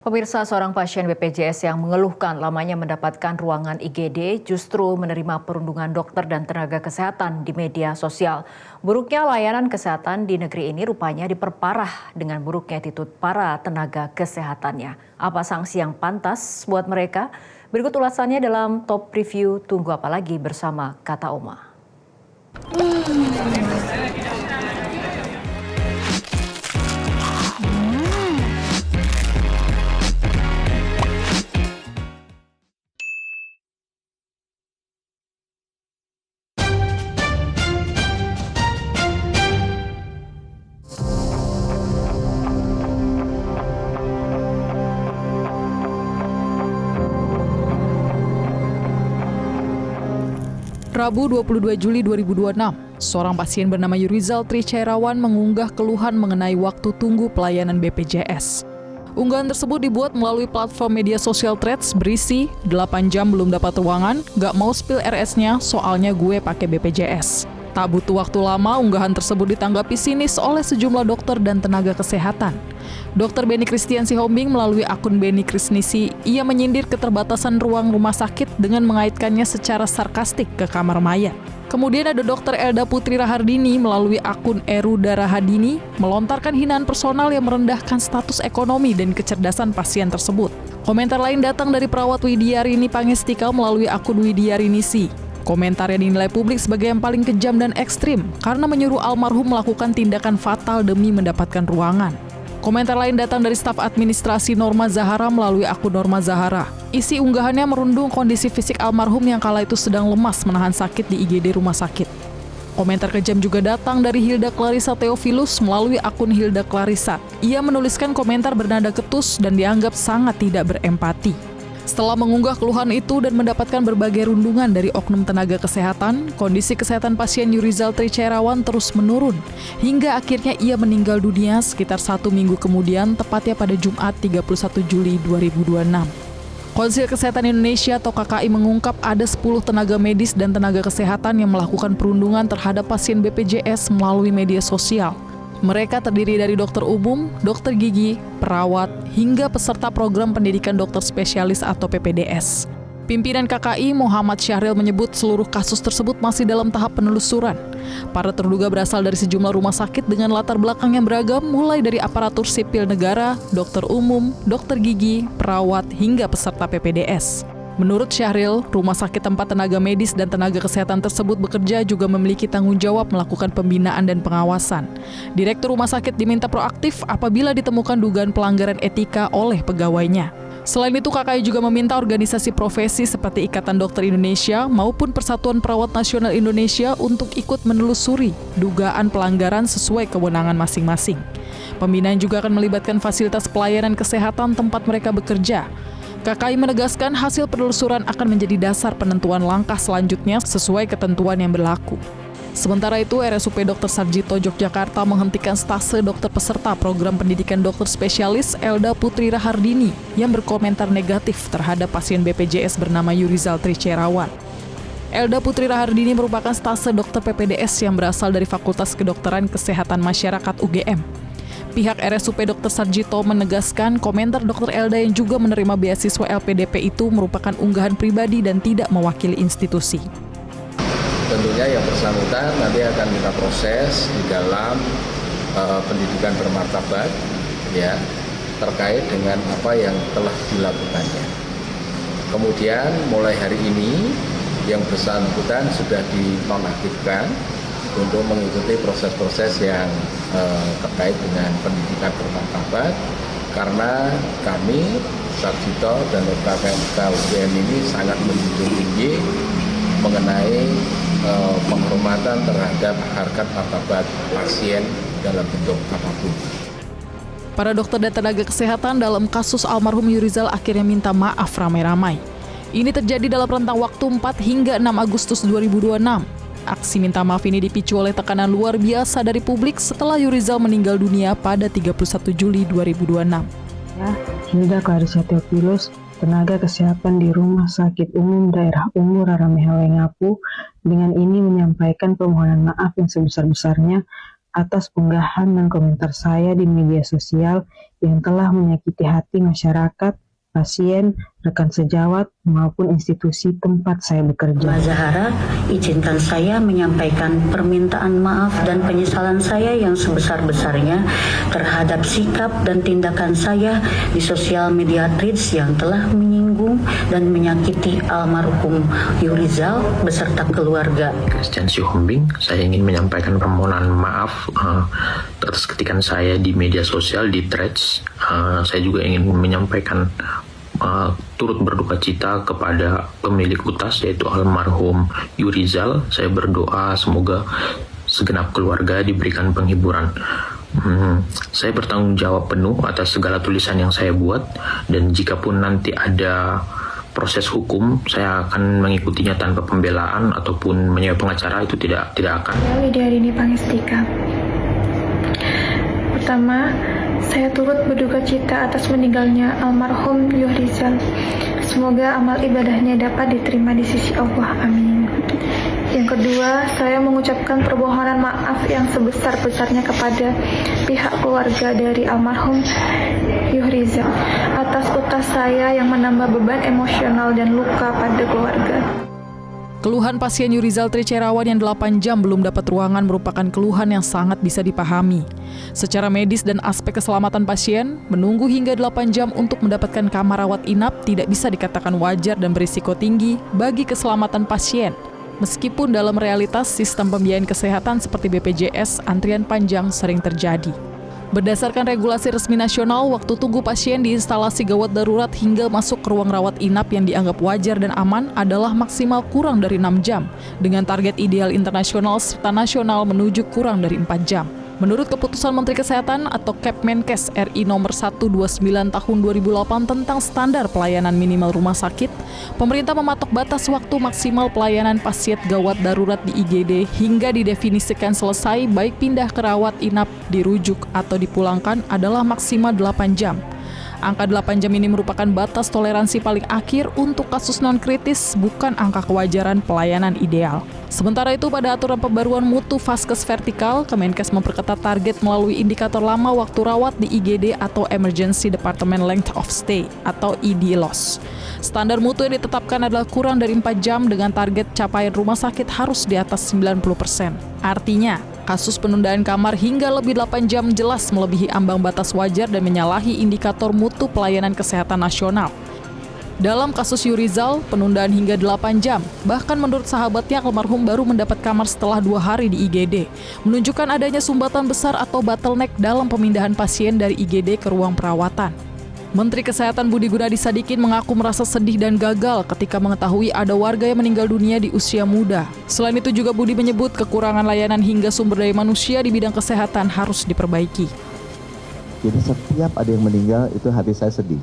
Pemirsa, seorang pasien BPJS yang mengeluhkan lamanya mendapatkan ruangan IGD justru menerima perundungan dokter dan tenaga kesehatan di media sosial. Buruknya layanan kesehatan di negeri ini rupanya diperparah dengan buruknya attitude para tenaga kesehatannya. Apa sanksi yang pantas buat mereka? Berikut ulasannya dalam Top Review Tunggu Apa Lagi bersama Kata Oma. Rabu 22 Juli 2026, seorang pasien bernama Yurizal Tricairawan mengunggah keluhan mengenai waktu tunggu pelayanan BPJS. Unggahan tersebut dibuat melalui platform media sosial Threads berisi 8 jam belum dapat ruangan, gak mau spill RS-nya soalnya gue pakai BPJS. Tak butuh waktu lama, unggahan tersebut ditanggapi sinis oleh sejumlah dokter dan tenaga kesehatan. Dr. Beni Christian Sihombing melalui akun Beni Krisnisi, ia menyindir keterbatasan ruang rumah sakit dengan mengaitkannya secara sarkastik ke kamar mayat. Kemudian ada Dr. Elda Putri Rahardini melalui akun Eru Darahadini melontarkan hinaan personal yang merendahkan status ekonomi dan kecerdasan pasien tersebut. Komentar lain datang dari perawat Widyarini Pangestika melalui akun Widyarini'si. Komentar yang dinilai publik sebagai yang paling kejam dan ekstrim karena menyuruh almarhum melakukan tindakan fatal demi mendapatkan ruangan. Komentar lain datang dari staf administrasi Norma Zahara melalui akun Norma Zahara. Isi unggahannya merundung kondisi fisik almarhum yang kala itu sedang lemas menahan sakit di IGD rumah sakit. Komentar kejam juga datang dari Hilda Clarissa Theophilus melalui akun Hilda Clarissa. Ia menuliskan komentar bernada ketus dan dianggap sangat tidak berempati. Setelah mengunggah keluhan itu dan mendapatkan berbagai rundungan dari oknum tenaga kesehatan, kondisi kesehatan pasien Yurizal Tricairawan terus menurun, hingga akhirnya ia meninggal dunia sekitar 1 minggu kemudian, tepatnya pada Jumat 31 Juli 2026. Konsil Kesehatan Indonesia atau KKI mengungkap ada 10 tenaga medis dan tenaga kesehatan yang melakukan perundungan terhadap pasien BPJS melalui media sosial. Mereka terdiri dari dokter umum, dokter gigi, perawat, hingga peserta program pendidikan dokter spesialis atau PPDS. Pimpinan KKI Muhammad Syahril menyebut seluruh kasus tersebut masih dalam tahap penelusuran. Para terduga berasal dari sejumlah rumah sakit dengan latar belakang yang beragam, mulai dari aparatur sipil negara, dokter umum, dokter gigi, perawat, hingga peserta PPDS. Menurut Syahril, rumah sakit tempat tenaga medis dan tenaga kesehatan tersebut bekerja juga memiliki tanggung jawab melakukan pembinaan dan pengawasan. Direktur rumah sakit diminta proaktif apabila ditemukan dugaan pelanggaran etika oleh pegawainya. Selain itu, KKI juga meminta organisasi profesi seperti Ikatan Dokter Indonesia maupun Persatuan Perawat Nasional Indonesia untuk ikut menelusuri dugaan pelanggaran sesuai kewenangan masing-masing. Pembinaan juga akan melibatkan fasilitas pelayanan kesehatan tempat mereka bekerja. KKI menegaskan hasil penelusuran akan menjadi dasar penentuan langkah selanjutnya sesuai ketentuan yang berlaku. Sementara itu, RSUP Dr. Sarjito Yogyakarta menghentikan stase dokter peserta program pendidikan dokter spesialis Elda Putri Rahardini yang berkomentar negatif terhadap pasien BPJS bernama Yurizal Tricairawan. Elda Putri Rahardini merupakan stase dokter PPDS yang berasal dari Fakultas Kedokteran Kesehatan Masyarakat UGM. Pihak RSUP Dr. Sarjito menegaskan komentar Dr. Elda yang juga menerima beasiswa LPDP itu merupakan unggahan pribadi dan tidak mewakili institusi. Tentunya yang bersangkutan nanti akan kita proses di dalam pendidikan bermartabat, ya, terkait dengan apa yang telah dilakukannya. Kemudian mulai hari ini yang bersangkutan sudah dinonaktifkan untuk mengikuti proses-proses yang terkait dengan pendidikan bermartabat, karena kami Sarjito dan LKPMK UGM ini sangat menjunjung tinggi mengenai penghormatan terhadap harkat martabat pasien dalam bentuk apapun. Para dokter dan tenaga kesehatan dalam kasus almarhum Yurizal akhirnya minta maaf ramai-ramai. Ini terjadi dalam rentang waktu 4 hingga 6 Agustus 2026. Aksi minta maaf ini dipicu oleh tekanan luar biasa dari publik setelah Yurizal meninggal dunia pada 31 Juli 2026. Hilda Clarissa Theophilus, tenaga kesehatan di Rumah Sakit Umum Daerah Umum Raramehau Ngapu, dengan ini menyampaikan permohonan maaf yang sebesar-besarnya atas unggahan dan komentar saya di media sosial yang telah menyakiti hati masyarakat, pasien, rekan sejawat, maupun institusi tempat saya bekerja. Mbak Zahara, izinkan saya menyampaikan permintaan maaf dan penyesalan saya yang sebesar-besarnya terhadap sikap dan tindakan saya di sosial media Threads yang telah menyinggung dan menyakiti almarhum Yurizal beserta keluarga. Christian Sihombing, saya ingin menyampaikan permohonan maaf atas ketikan saya di media sosial di Threads. Saya juga ingin menyampaikan turut berduka cita kepada pemilik utas yaitu almarhum Yurizal. Saya berdoa semoga segenap keluarga diberikan penghiburan. Saya bertanggung jawab penuh atas segala tulisan yang saya buat, dan jikapun nanti ada proses hukum, saya akan mengikutinya tanpa pembelaan ataupun menyewa pengacara, itu tidak akan. Widyarini Pangestika. Pertama, saya turut berduka cita atas meninggalnya almarhum Yurizal. Semoga amal ibadahnya dapat diterima di sisi Allah. Amin. Yang kedua, saya mengucapkan permohonan maaf yang sebesar-besarnya kepada pihak keluarga dari almarhum Yurizal atas utas saya yang menambah beban emosional dan luka pada keluarga. Keluhan pasien Yurizal Tricerawan yang 8 jam belum dapat ruangan merupakan keluhan yang sangat bisa dipahami. Secara medis dan aspek keselamatan pasien, menunggu hingga 8 jam untuk mendapatkan kamar rawat inap tidak bisa dikatakan wajar dan berisiko tinggi bagi keselamatan pasien. Meskipun dalam realitas sistem pembiayaan kesehatan seperti BPJS, antrian panjang sering terjadi. Berdasarkan regulasi resmi nasional, waktu tunggu pasien di instalasi gawat darurat hingga masuk ke ruang rawat inap yang dianggap wajar dan aman adalah maksimal kurang dari 6 jam, dengan target ideal internasional serta nasional menuju kurang dari 4 jam. Menurut keputusan Menteri Kesehatan atau Kepmenkes RI nomor 129 tahun 2008 tentang standar pelayanan minimal rumah sakit, pemerintah mematok batas waktu maksimal pelayanan pasien gawat darurat di IGD hingga didefinisikan selesai baik pindah ke rawat inap, dirujuk atau dipulangkan adalah maksimal 8 jam. Angka 8 jam ini merupakan batas toleransi paling akhir untuk kasus non-kritis, bukan angka kewajaran pelayanan ideal. Sementara itu, pada aturan pembaruan mutu Vaskes vertikal, Kemenkes memperketat target melalui indikator lama waktu rawat di IGD atau Emergency Department Length of Stay atau ED-LOS. Standar mutu yang ditetapkan adalah kurang dari 4 jam dengan target capaian rumah sakit harus di atas 90%. Artinya, kasus penundaan kamar hingga lebih 8 jam jelas melebihi ambang batas wajar dan menyalahi indikator mutu pelayanan kesehatan nasional. Dalam kasus Yurizal, penundaan hingga 8 jam, bahkan menurut sahabatnya almarhum baru mendapat kamar setelah 2 hari di IGD, menunjukkan adanya sumbatan besar atau bottleneck dalam pemindahan pasien dari IGD ke ruang perawatan. Menteri Kesehatan Budi Gunadi Sadikin mengaku merasa sedih dan gagal ketika mengetahui ada warga yang meninggal dunia di usia muda. Selain itu juga Budi menyebut kekurangan layanan hingga sumber daya manusia di bidang kesehatan harus diperbaiki. Jadi setiap ada yang meninggal itu hati saya sedih.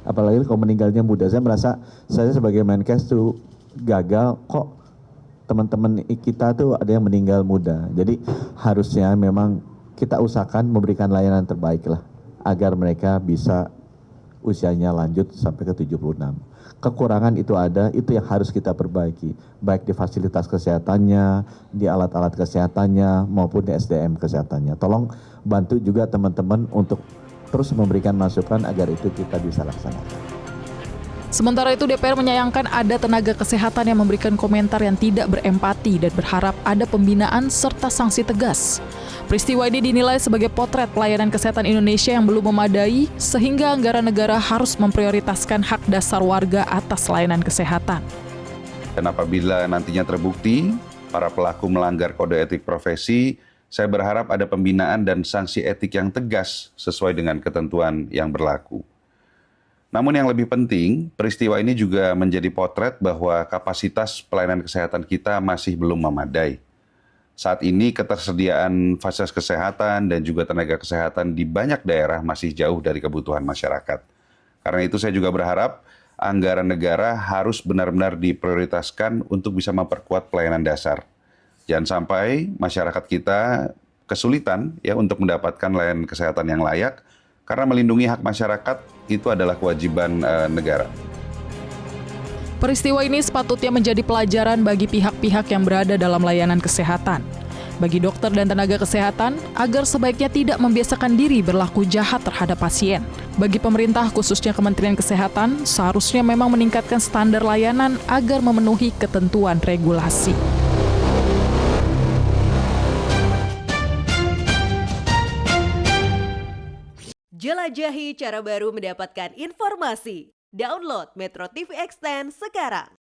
Apalagi kalau meninggalnya muda, saya merasa saya sebagai Menkes tuh gagal, kok teman-teman kita tuh ada yang meninggal muda. Jadi harusnya memang kita usahakan memberikan layanan terbaik lah, agar mereka bisa usianya lanjut sampai ke 76. Kekurangan itu ada, itu yang harus kita perbaiki, baik di fasilitas kesehatannya, di alat-alat kesehatannya, maupun di SDM kesehatannya. Tolong bantu juga teman-teman untuk terus memberikan masukan agar itu kita bisa laksanakan. Sementara itu, DPR menyayangkan ada tenaga kesehatan yang memberikan komentar yang tidak berempati dan berharap ada pembinaan serta sanksi tegas. Peristiwa ini dinilai sebagai potret pelayanan kesehatan Indonesia yang belum memadai, sehingga anggaran negara harus memprioritaskan hak dasar warga atas layanan kesehatan. Dan apabila nantinya terbukti para pelaku melanggar kode etik profesi, saya berharap ada pembinaan dan sanksi etik yang tegas sesuai dengan ketentuan yang berlaku. Namun yang lebih penting, peristiwa ini juga menjadi potret bahwa kapasitas pelayanan kesehatan kita masih belum memadai. Saat ini ketersediaan fasilitas kesehatan dan juga tenaga kesehatan di banyak daerah masih jauh dari kebutuhan masyarakat. Karena itu saya juga berharap anggaran negara harus benar-benar diprioritaskan untuk bisa memperkuat pelayanan dasar. Jangan sampai masyarakat kita kesulitan ya untuk mendapatkan layanan kesehatan yang layak, karena melindungi hak masyarakat itu adalah kewajiban negara. Peristiwa ini sepatutnya menjadi pelajaran bagi pihak-pihak yang berada dalam layanan kesehatan. bagi dokter dan tenaga kesehatan agar sebaiknya tidak membiasakan diri berlaku jahat terhadap pasien. Bagi pemerintah, khususnya Kementerian Kesehatan, seharusnya memang meningkatkan standar layanan agar memenuhi ketentuan regulasi. Jelajahi cara baru mendapatkan informasi. Download Metro TV Extend sekarang.